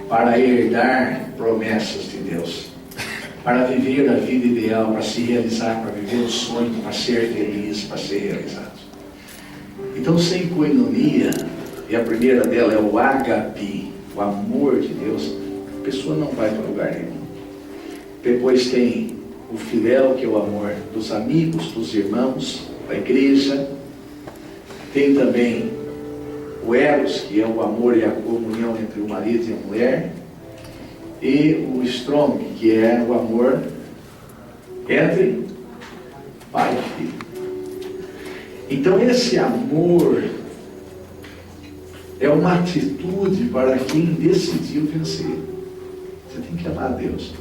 para herdar promessas de Deus, para viver a vida ideal, para se realizar, para viver o sonho, para ser feliz, para ser realizado. Então, sem koinonia, e a primeira dela é o ágape, o amor de Deus, a pessoa não vai para lugar nenhum. Depois tem o filéu, que é o amor dos amigos, dos irmãos, da igreja. Tem também o eros, que é o amor e a comunhão entre o marido e a mulher. E o strong, que é o amor entre pai e filho. Então esse amor é uma atitude para quem decidiu vencer. Você tem que amar a Deus.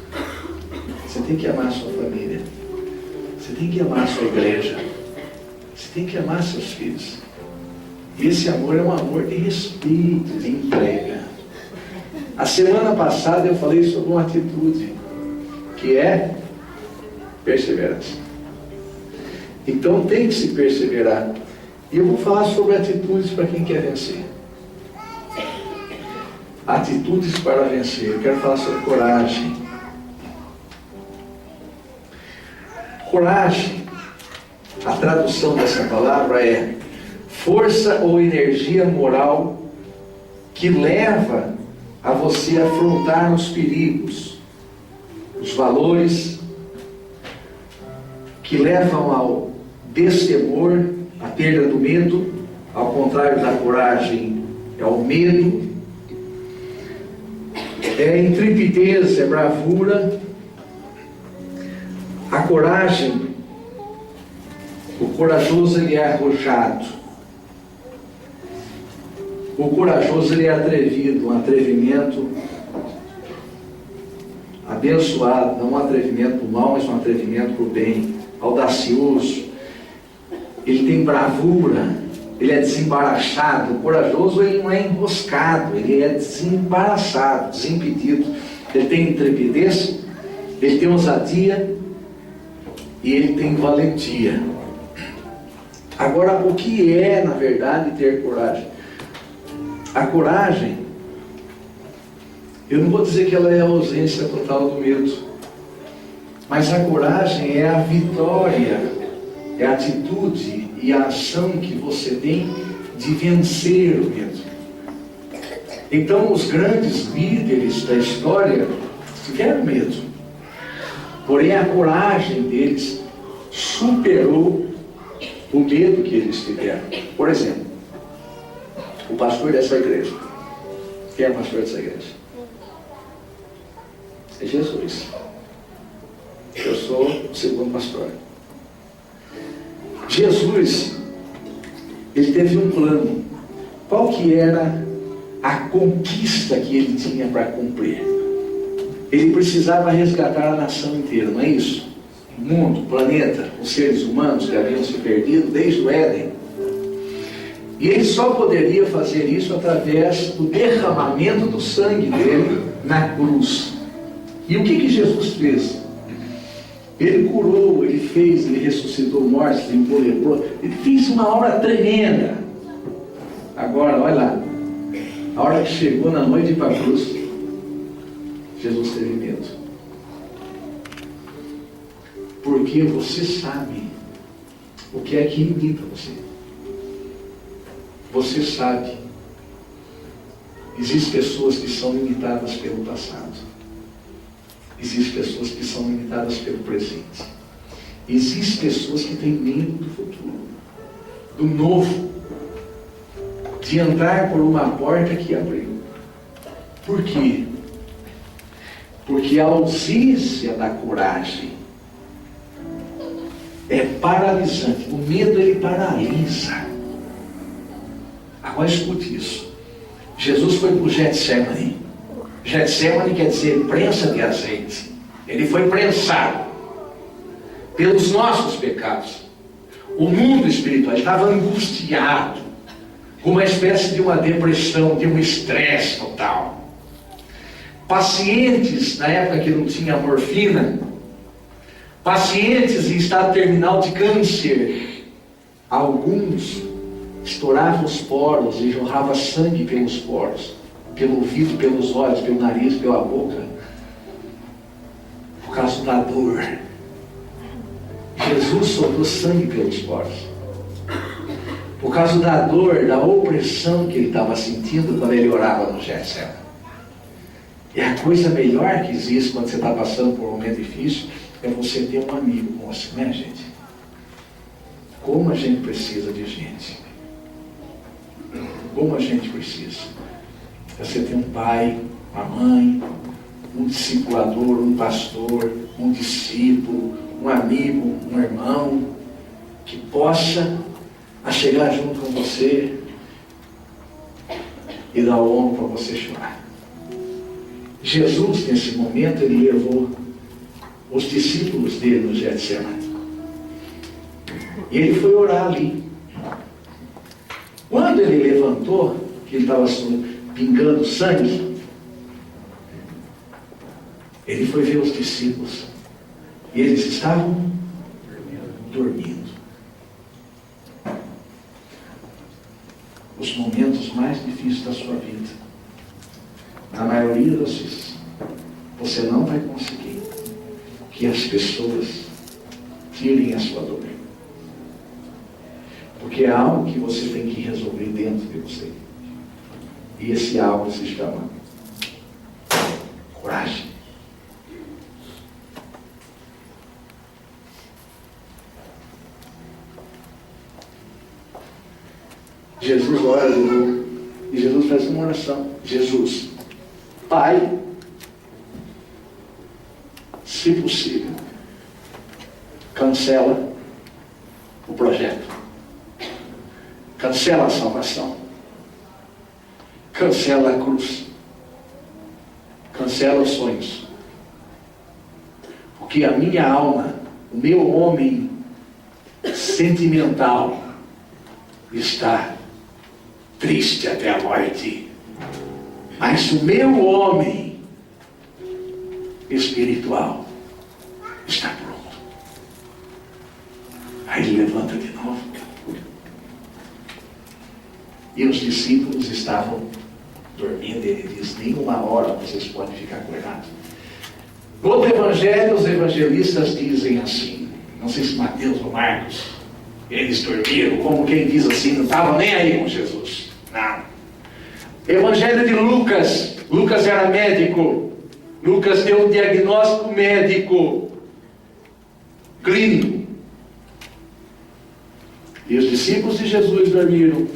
Você tem que amar a sua família. Você tem que amar a sua igreja. Você tem que amar seus filhos. E esse amor é um amor de respeito, de entrega. A semana passada eu falei sobre uma atitude que é perseverança. Então tem que se perseverar. E eu vou falar sobre atitudes para quem quer vencer. Atitudes para vencer. Eu quero falar sobre coragem. Coragem, a tradução dessa palavra é força ou energia moral que leva a você afrontar os perigos, os valores que levam ao destemor, à perda do medo. Ao contrário da coragem, é o medo. É intrepidez, é bravura. A coragem, o corajoso ele é arrojado. O corajoso ele é atrevido, um atrevimento abençoado, não um atrevimento para o mal, mas um atrevimento para o bem, audacioso. Ele tem bravura, ele é desembaraçado. O corajoso ele não é enroscado, ele é desembaraçado, desimpedido. Ele tem intrepidez, ele tem ousadia e ele tem valentia. Agora, o que é, na verdade, ter coragem? A coragem, eu não vou dizer que ela é a ausência total do medo, mas a coragem é a vitória, é a atitude e a ação que você tem de vencer o medo. Então, os grandes líderes da história tiveram medo, porém a coragem deles superou o medo que eles tiveram. Por exemplo, o pastor dessa igreja. Quem é o pastor dessa igreja? É Jesus. Eu sou o segundo pastor. Jesus, ele teve um plano. Qual que era a conquista que ele tinha para cumprir? Ele precisava resgatar a nação inteira, não é isso? O mundo, o planeta, os seres humanos que haviam se perdido desde o Éden. E ele só poderia fazer isso através do derramamento do sangue dele na cruz. E o que Jesus fez? Ele curou, ele fez, ele ressuscitou mortos, limpou leproso. Ele fez uma obra tremenda. Agora, olha lá. A hora que chegou na noite para a cruz, Jesus teve medo. Porque você sabe o que é que limita você. Você sabe. Existem pessoas que são limitadas pelo passado. Existem pessoas que são limitadas pelo presente. Existem pessoas que têm medo do futuro, do novo, de entrar por uma porta que abriu. Por quê? Porque a ausência da coragem é paralisante. O medo ele paralisa. Agora escute isso. Jesus foi para o Getsemane. Getsemane quer dizer prensa de azeite. Ele foi prensado pelos nossos pecados. O mundo espiritual estava angustiado, com uma espécie de uma depressão, de um estresse total. Pacientes, na época que não tinha morfina, pacientes em estado terminal de câncer, alguns estouravam os poros e jorrava sangue pelos poros. pelo ouvido, pelos olhos, pelo nariz, pela boca, por causa da dor. Jesus soltou sangue pelos poros, por causa da dor, da opressão que ele estava sentindo quando ele orava no Getsemane. E a coisa melhor que existe quando você está passando por um momento difícil é você ter um amigo com você, né, gente? Como a gente precisa de gente. Como a gente precisa. Você tem um pai, uma mãe, um discipulador, um pastor, um discípulo, um amigo, um irmão, que possa chegar junto com você e dar o ombro para você chorar. Jesus, nesse momento, ele levou os discípulos dele no Getsemane. E ele foi orar ali. Quando ele levantou, que ele estava pingando sangue, ele foi ver os discípulos. E eles estavam dormindo. Os momentos mais difíceis da sua vida, na maioria das vezes, você não vai conseguir que as pessoas tirem a sua dor. Porque é algo que você tem que resolver dentro de você. E esse algo se chama coragem. Jesus ora de novo. E Jesus faz uma oração. Jesus, Pai, se possível, cancela o projeto. Cancela a salvação. Cancela a cruz. Cancela os sonhos. Porque a minha alma, o meu homem sentimental, está triste até a morte. Mas o meu homem espiritual está pronto. Aí ele levanta de novo. E os discípulos estavam dormindo. Ele diz: nenhuma hora vocês podem ficar acordados. No outro evangelho, os evangelistas dizem assim, não sei se Mateus ou Marcos, eles dormiram, como quem diz assim, não estavam nem aí com Jesus. Não. Evangelho de Lucas. Lucas era médico. Lucas deu um diagnóstico médico, clínico. E os discípulos de Jesus dormiram,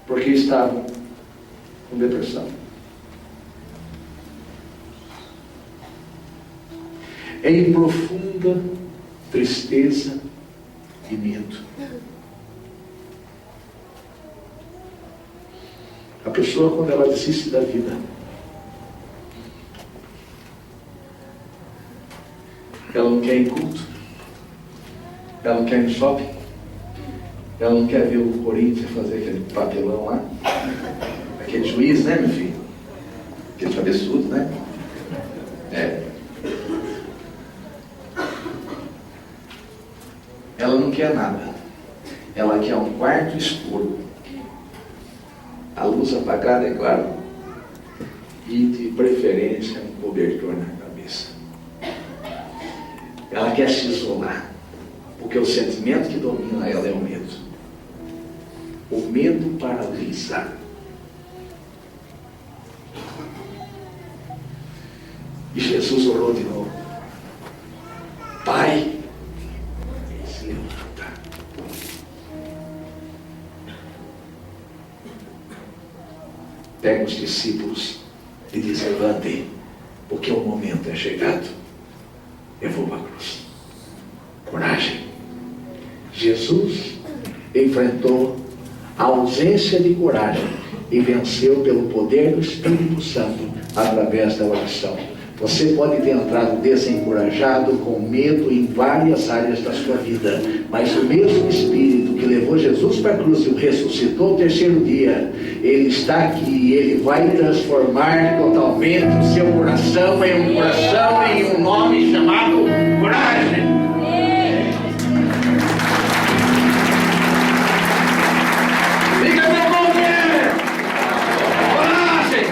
porque estavam com depressão. Em profunda tristeza e medo. A pessoa, quando ela desiste da vida, ela não quer ir em culto, ela não quer ir no shopping, ela não quer ver o Corinthians fazer aquele papelão lá, aquele juiz, né, meu filho? Aquele cabeçudo, né? Ela não quer nada. Ela quer um quarto escuro, a luz apagada, é claro, e de preferência um cobertor na cabeça. Ela quer se isolar, porque o sentimento que domina ela é o medo. O medo paralisa. E Jesus orou de novo. Pai, se levanta. Pega os discípulos e diz: levantem, porque o momento é chegado. Eu vou para a cruz. Coragem. Jesus enfrentou a ausência de coragem e venceu pelo poder do Espírito Santo através da oração. Você pode ter entrado desencorajado, com medo em várias áreas da sua vida, mas o mesmo Espírito que levou Jesus para a cruz e o ressuscitou no terceiro dia, Ele está aqui e Ele vai transformar totalmente o seu coração em um nome chamado coragem. Fica meu nome! Coragem!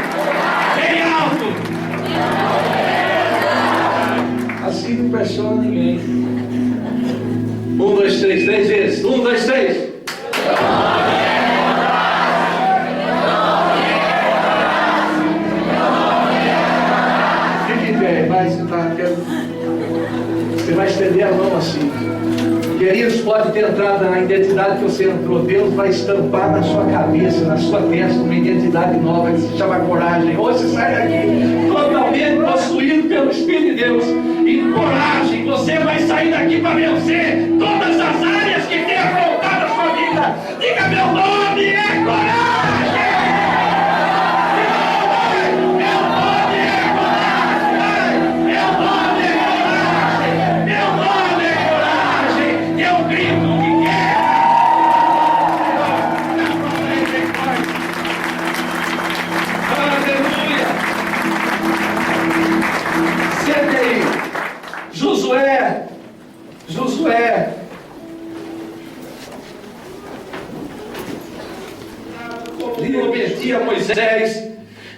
atrás, você vai estender a mão assim. Queridos, pode ter entrado na identidade que você entrou. Deus vai estampar na sua cabeça, na sua testa, uma identidade nova que se chama coragem. Hoje você sai daqui totalmente possuído pelo Espírito de Deus. E coragem, você vai sair daqui para vencer todas as áreas que tem afrontado a sua vida. Diga, meu nome é coragem! Josué lhe obedecia a Moisés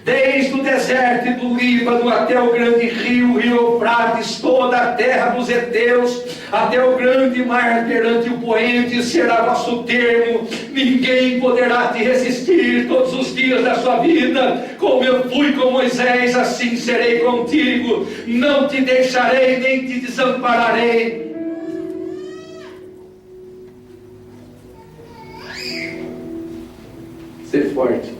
desde o deserto do Líbano até o grande rio Eufrates, toda a terra dos heteus, até o grande mar perante o poente será vosso termo. Ninguém poderá te resistir todos os dias da sua vida. Como eu fui com Moisés, assim serei contigo. Não te deixarei nem te desampararei. Ser forte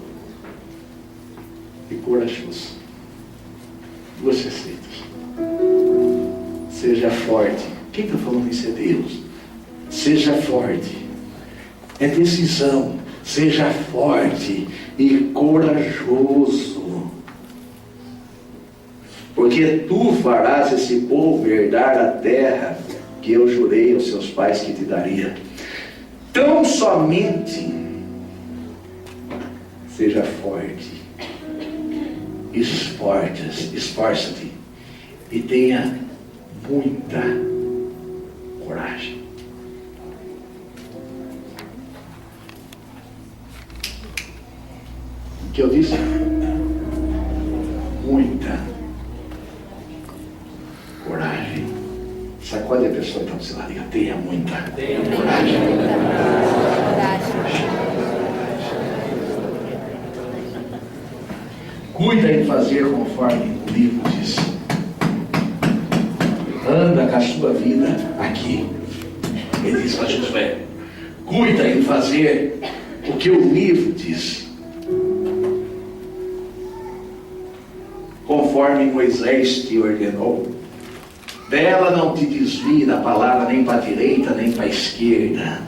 e corajoso. Duas receitas. Seja forte. Quem está falando isso é Deus. Seja forte. É decisão. Seja forte e corajoso. Porque tu farás esse povo herdar a terra que eu jurei aos seus pais que te daria. Tão somente seja forte, esforça-te e tenha muita coragem. O que eu disse? Muita coragem. Sacode a pessoa então, se lá, diga, tenha muita coragem. Cuida em fazer conforme o livro diz. Anda com a sua vida aqui. Ele diz para Josué: cuida em fazer o que o livro diz. Conforme Moisés te ordenou. Dela não te desvie da palavra nem para a direita nem para a esquerda,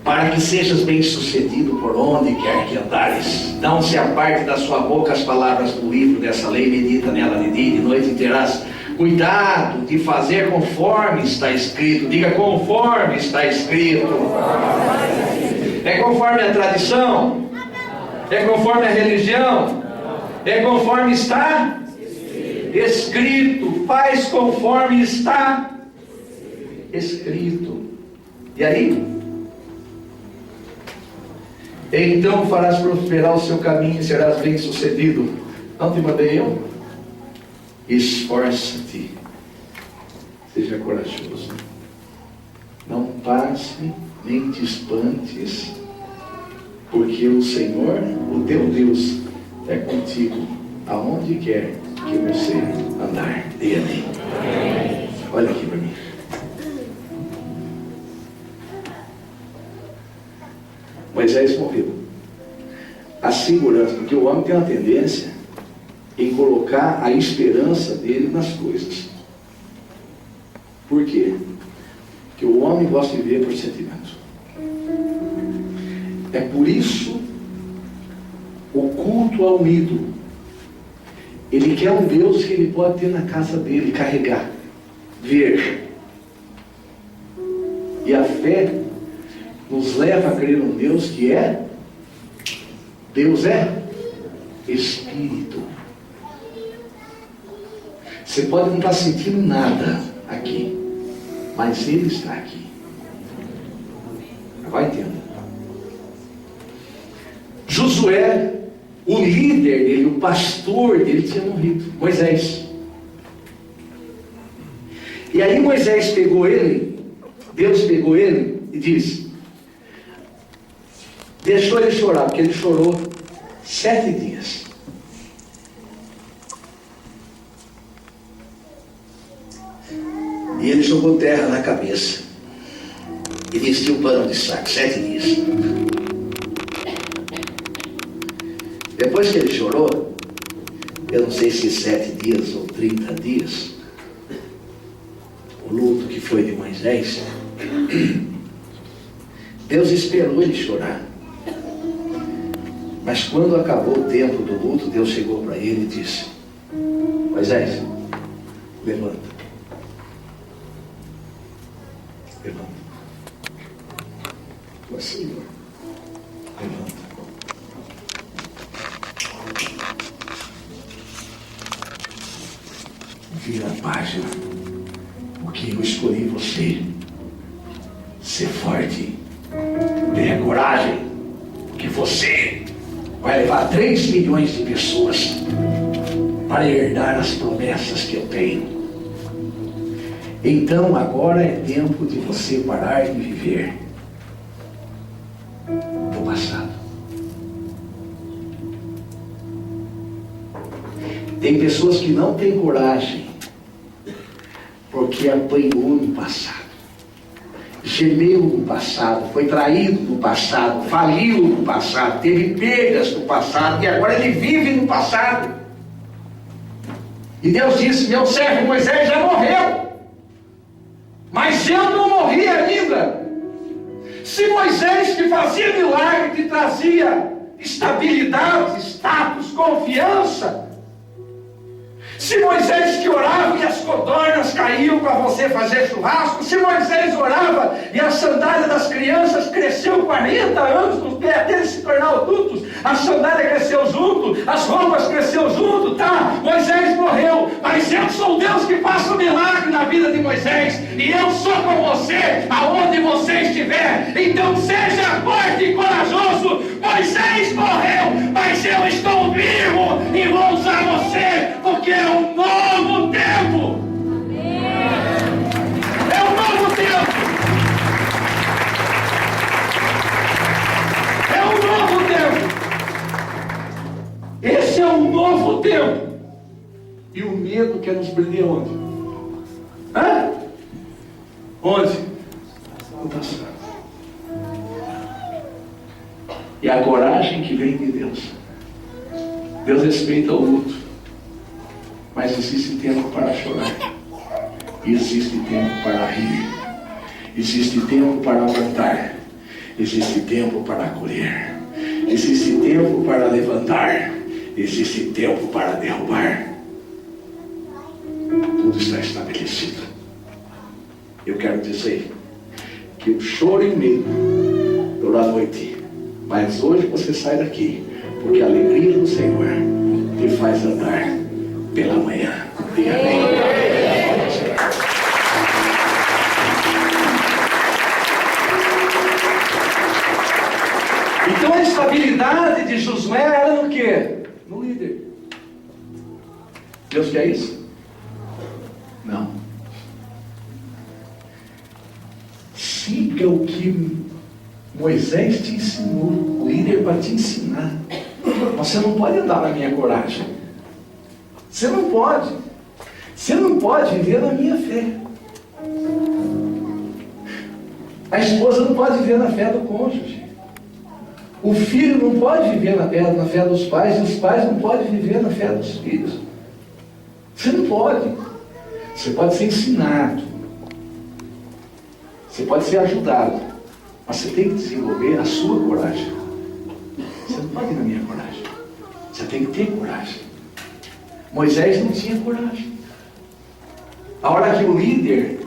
para que sejas bem sucedido por onde quer que andares. Não se aparte da sua boca as palavras do livro dessa lei, medita nela de dia e de noite e terás cuidado de fazer conforme está escrito. Diga, conforme está escrito. É conforme a tradição? É conforme a religião? É conforme está escrito. Faz conforme está escrito. E aí? Então farás prosperar o seu caminho e serás bem sucedido. Não te mandei eu? Esforça-te, seja corajoso. Não passe nem te espantes, porque o Senhor, o teu Deus, é contigo aonde quer que você andar. Diga amém. Olha aqui para mim. Moisés morreu. A segurança, porque o homem tem uma tendência em colocar a esperança dele nas coisas. Por quê? Porque o homem gosta de viver por sentimento. É por isso o culto ao ídolo. Ele quer um Deus que ele pode ter na casa dele, carregar, ver. E a fé nos leva a crer num Deus que é, Deus é Espírito. Você pode não estar sentindo nada aqui, mas Ele está aqui. Vai entender. Josué, o líder dele, o pastor dele tinha morrido, Moisés. E aí Moisés pegou ele, Deus pegou ele e disse, deixou ele chorar, porque ele chorou 7 dias. E ele jogou terra na cabeça e vestiu o pano de saco 7 dias. Depois que ele chorou, eu não sei se 7 dias ou 30 dias, o luto que foi de Moisés, Deus esperou ele chorar. Mas quando acabou o tempo do luto, Deus chegou para ele e disse: Moisés, levanta. Levanta. Mas Senhor, levanta. Vira a página, porque eu escolhi você. Ser forte, tenha coragem, porque você vai levar 3 milhões de pessoas para herdar as promessas que eu tenho. Então agora é tempo de você parar de viver do passado. Tem pessoas que não têm coragem porque apanhou no passado, gemeu no passado, foi traído no passado, faliu no passado, teve perdas no passado e agora ele vive no passado. E Deus disse: meu servo Moisés já morreu, mas eu não morri ainda. Se Moisés, que fazia milagre, que trazia estabilidade, status, confiança, se Moisés que orava e as codornas caíam para você fazer churrasco, se Moisés orava e a sandália das crianças cresceu 40 anos no pé até eles se tornar adultos, a sandália cresceu junto, as roupas cresceu junto, tá? Moisés morreu, mas eu sou Deus que faço um milagre na vida de Moisés, e eu sou com você aonde você estiver. Então seja forte e corajoso. Moisés morreu, mas eu estou vivo e vou usar você, porque é um novo tempo. É um novo tempo. É um novo tempo. Esse é um novo tempo. E o medo quer nos prender onde? Hã? Onde? No passado. E a coragem que vem de Deus. Deus respeita o luto, mas existe tempo para chorar, existe tempo para rir, existe tempo para plantar, existe tempo para colher, existe tempo para levantar, existe tempo para derrubar. Tudo está estabelecido. Eu quero dizer que o choro e o medo durou a noite, mas hoje você sai daqui, porque a alegria do Senhor te faz andar pela manhã. Diga amém. Então a estabilidade de Josué era no quê? No líder. Deus quer isso? Não. Siga o que Moisés te ensinou, o líder para te ensinar. Você não pode andar na minha coragem. Você não pode. Você não pode viver na minha fé. A esposa não pode viver na fé do cônjuge. O filho não pode viver na fé dos pais. E os pais não podem viver na fé dos filhos. Você não pode. Você pode ser ensinado. Você pode ser ajudado. Mas você tem que desenvolver a sua coragem. Você não pode ir na minha coragem. Você tem que ter coragem. Moisés não tinha coragem. A hora que o líder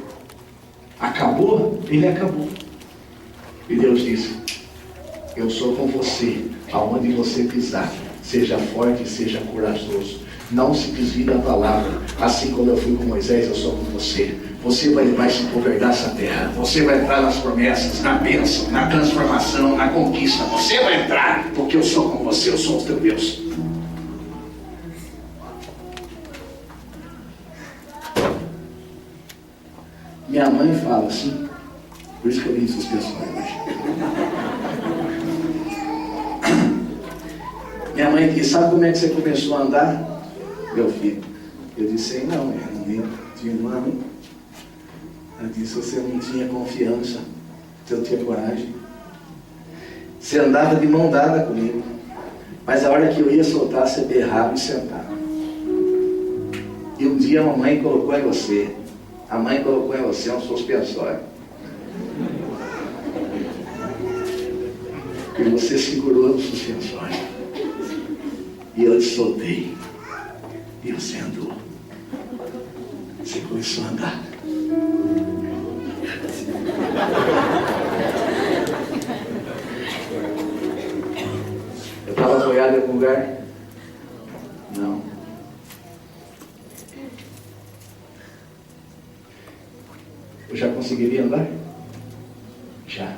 acabou, ele acabou. E Deus disse: eu sou com você, aonde você pisar. Seja forte, seja corajoso. Não se desvie da palavra. Assim como eu fui com Moisés, eu sou com você. Você vai se governar essa terra. Você vai entrar nas promessas, na bênção, na transformação, na conquista. Você vai entrar, porque eu sou com você, eu sou o teu Deus. Minha mãe fala assim, por isso que eu vim suspensões hoje. Minha mãe disse: sabe como é que você começou a andar, meu filho? Eu disse: não, eu não tinha um ano. Ela disse: você não tinha confiança, você não tinha coragem. Você andava de mão dada comigo, mas a hora que eu ia soltar, você berrava e sentava. E um dia a mamãe colocou em você, a mãe colocou em você um suspensório. E você segurou no suspensório. E eu te soltei. E você andou. Você começou a andar. Eu estava apoiado em algum lugar? Não. Eu já conseguiria andar? Já.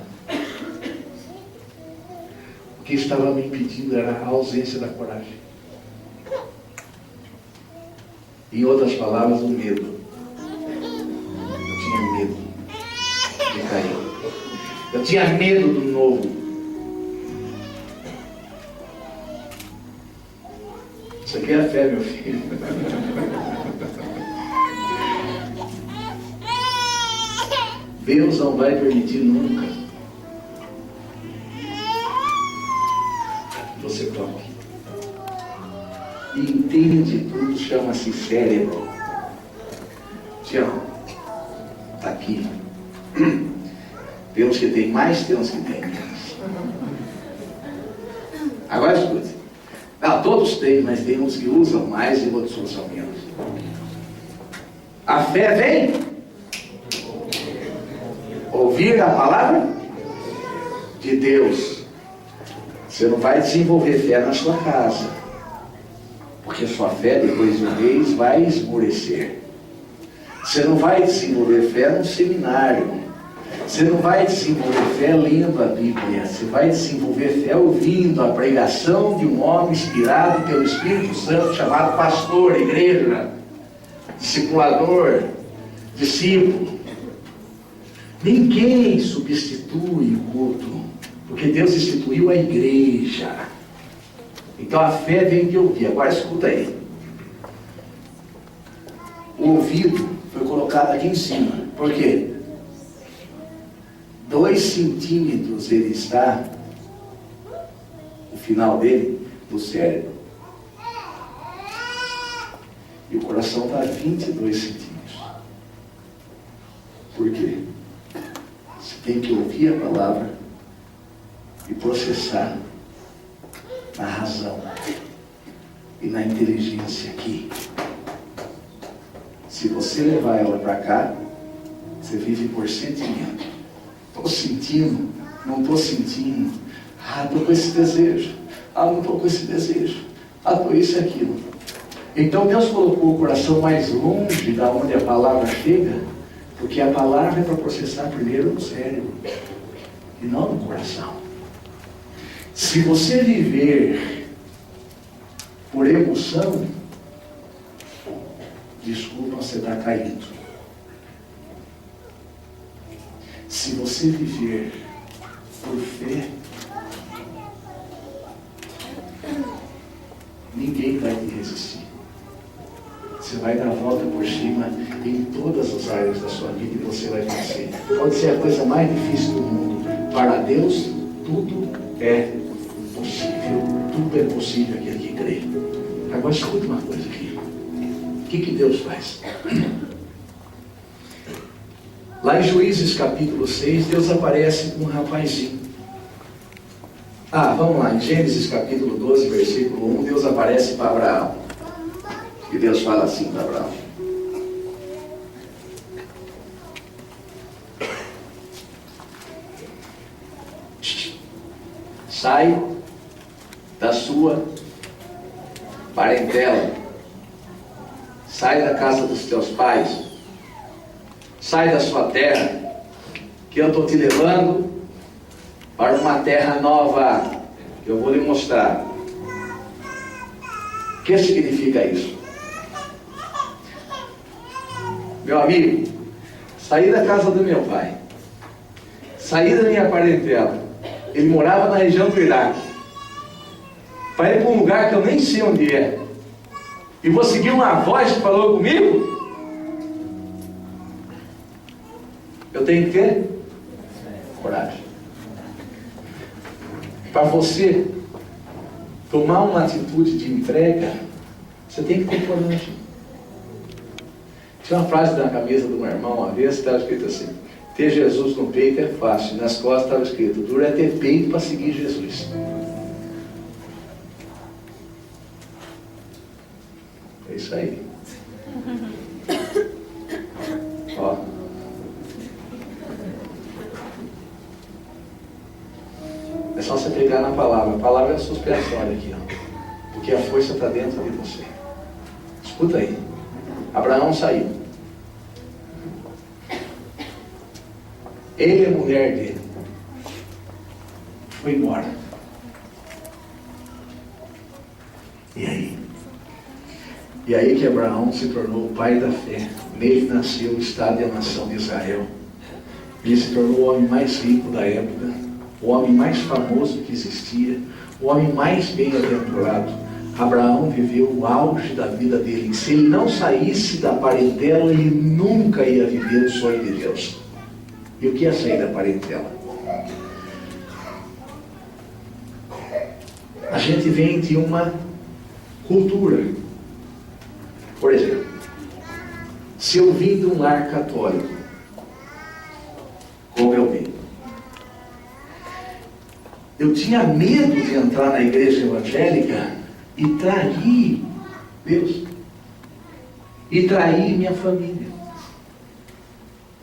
O que estava me impedindo era a ausência da coragem. Em outras palavras, o medo. Eu tinha medo de cair. Eu tinha medo do novo. Isso aqui é fé, meu filho. Deus não vai permitir nunca que você toque. E entende tudo, chama-se cérebro. Tião, está aqui. Tem uns que tem mais, tem uns que tem menos. Agora escute. Não, todos têm, mas tem uns que usam mais e outros usam menos. A fé vem ouvir a palavra de Deus. Você não vai desenvolver fé na sua casa, porque sua fé depois de um mês vai esmorecer. Você não vai desenvolver fé num seminário. Você não vai desenvolver fé lendo a Bíblia. Você vai desenvolver fé ouvindo a pregação de um homem inspirado pelo Espírito Santo, chamado pastor, igreja, discipulador, discípulo. Ninguém substitui o culto, porque Deus instituiu a igreja. Então a fé vem de ouvir. Agora escuta aí. O ouvido foi colocado aqui em cima. Por quê? 2 centímetros ele está, o final dele, do cérebro. E o coração está a 22 centímetros. Por quê? Você tem que ouvir a palavra e processar na razão e na inteligência aqui. Se você levar ela para cá, você vive por sentimento. Estou sentindo, não estou sentindo. Ah, estou com esse desejo. Ah, não estou com esse desejo. Ah, estou isso e aquilo. Então Deus colocou o coração mais longe da onde a palavra chega, porque a palavra é para processar primeiro no cérebro e não no coração. Se você viver por emoção, desculpa, você está caído. Se você viver por fé, ninguém vai te resistir. Você vai dar a volta por cima em todas as áreas da sua vida e você vai vencer. Pode ser a coisa mais difícil do mundo. Para Deus, tudo é possível. Tudo é possível aquele que crê. Agora escuta uma coisa aqui. O que Deus faz? Lá em Juízes capítulo 6, Deus aparece com um rapazinho. Vamos lá, em Gênesis capítulo 12, versículo 1, Deus aparece para Abraão. E Deus fala assim para Abraão: sai da sua parentela, sai da casa dos teus pais, sai da sua terra, que eu estou te levando para uma terra nova, que eu vou lhe mostrar. O que significa isso? Meu amigo, saí da casa do meu pai, saí da minha parentela, ele morava na região do Iraque, para ir para um lugar que eu nem sei onde é, e vou seguir uma voz que falou comigo? Eu tenho que ter coragem. Para você tomar uma atitude de entrega, você tem que ter coragem. Tinha uma frase na camisa de um irmão uma vez, estava escrito assim: ter Jesus no peito é fácil, nas costas estava escrito: duro é ter peito para seguir Jesus. É isso aí. Ó. É só você pegar na palavra. A palavra é suspensória aqui, ó. Porque a força está dentro de você. Escuta aí. Abraão saiu. Ele e a mulher dele foi embora. E aí? E aí que Abraão se tornou o pai da fé. Nele nasceu o Estado e a nação de Israel. Ele se tornou o homem mais rico da época, o homem mais famoso que existia, o homem mais bem-aventurado. Abraão viveu o auge da vida dele. Se ele não saísse da parentela, ele nunca ia viver o sonho de Deus. E o que é sair da parentela? A gente vem de uma cultura. Por exemplo, se eu vim de um lar católico, como eu vim, eu tinha medo de entrar na igreja evangélica e trair Deus, e trair minha família.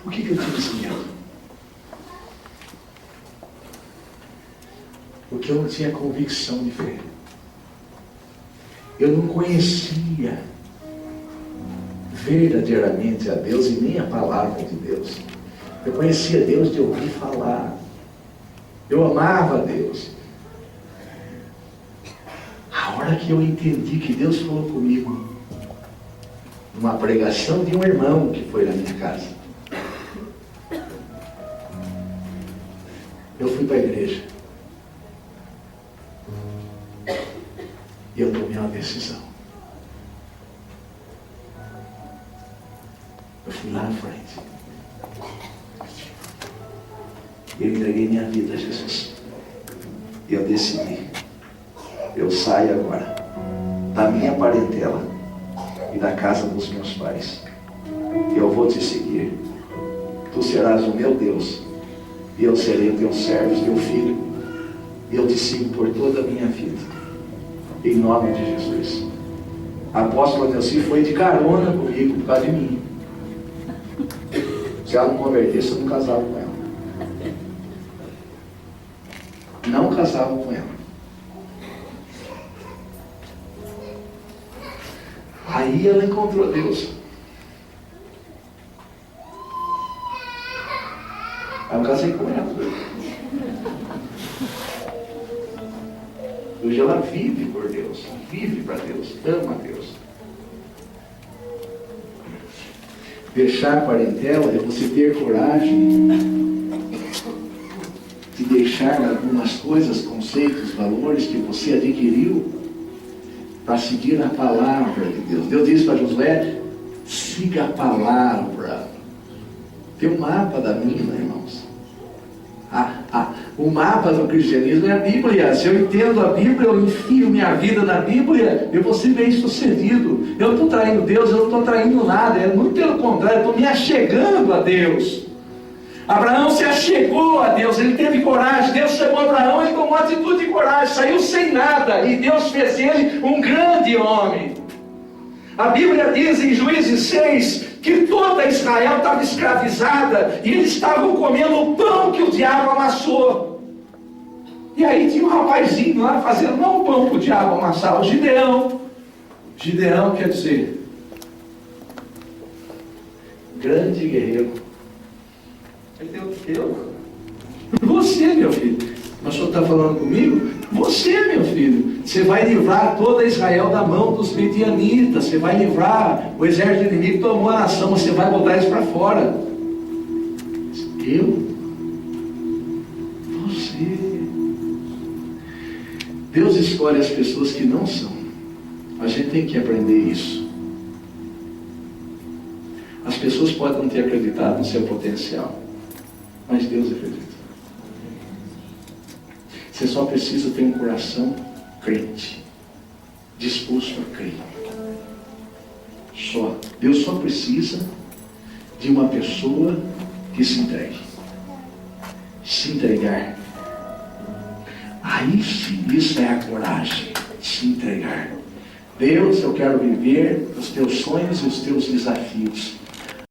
Por que eu tinha esse medo? Porque eu não tinha convicção de fé. Eu não conhecia verdadeiramente a Deus e nem a palavra de Deus. Eu conhecia Deus de ouvir falar. Eu amava Deus. A hora que eu entendi que Deus falou comigo, numa pregação de um irmão que foi na minha casa, eu fui para a igreja. E eu tomei uma decisão. Eu fui lá na frente. Eu entreguei minha vida a Jesus. E eu decidi. Eu saio agora da minha parentela e da casa dos meus pais. Eu vou te seguir. Tu serás o meu Deus. E eu serei o teu servo, teu filho. E eu te sigo por toda a minha vida. Em nome de Jesus. A apóstola Nelci foi de carona comigo por causa de mim. Se ela não convertesse, eu não casava com ela. Não casava com ela. Aí ela encontrou Deus. Aí eu casei com ela. Hoje ela vive por Deus, vive para Deus, ama Deus. Deixar a parentela é você ter coragem de deixar algumas coisas, conceitos, valores que você adquiriu para seguir a palavra de Deus. Deus disse para Josué: siga a palavra. Tem um mapa da mina, irmãos. O mapa do cristianismo é a Bíblia. Se eu entendo a Bíblia, eu enfio minha vida na Bíblia, eu vou ser bem sucedido. Eu não estou traindo Deus, eu não estou traindo nada. É muito pelo contrário, eu estou me achegando a Deus. Abraão se achegou a Deus, ele teve coragem. Deus chamou Abraão, ele tomou atitude de coragem, saiu sem nada, e Deus fez ele um grande homem. A Bíblia diz em Juízes 6 que toda Israel estava escravizada e eles estavam comendo o pão que o diabo amassou. E aí tinha um rapazinho lá fazendo não o pão que o diabo amassava, o Gideão. Gideão quer dizer grande guerreiro. Ele deu você, meu filho. Mas o senhor está falando comigo? Você, meu filho. Você vai livrar toda Israel da mão dos midianitas. Você vai livrar o exército inimigo que tomou a nação. Você vai botar eles para fora. Eu? Você? Deus escolhe as pessoas que não são. A gente tem que aprender isso. As pessoas podem não ter acreditado no seu potencial. mas Deus acredita. Você só precisa ter um coração crente, disposto a crer. Só. Deus só precisa de uma pessoa que se entregue. Se entregar. Aí sim, isso é a coragem. Se entregar. Deus, eu quero viver os teus sonhos e os teus desafios.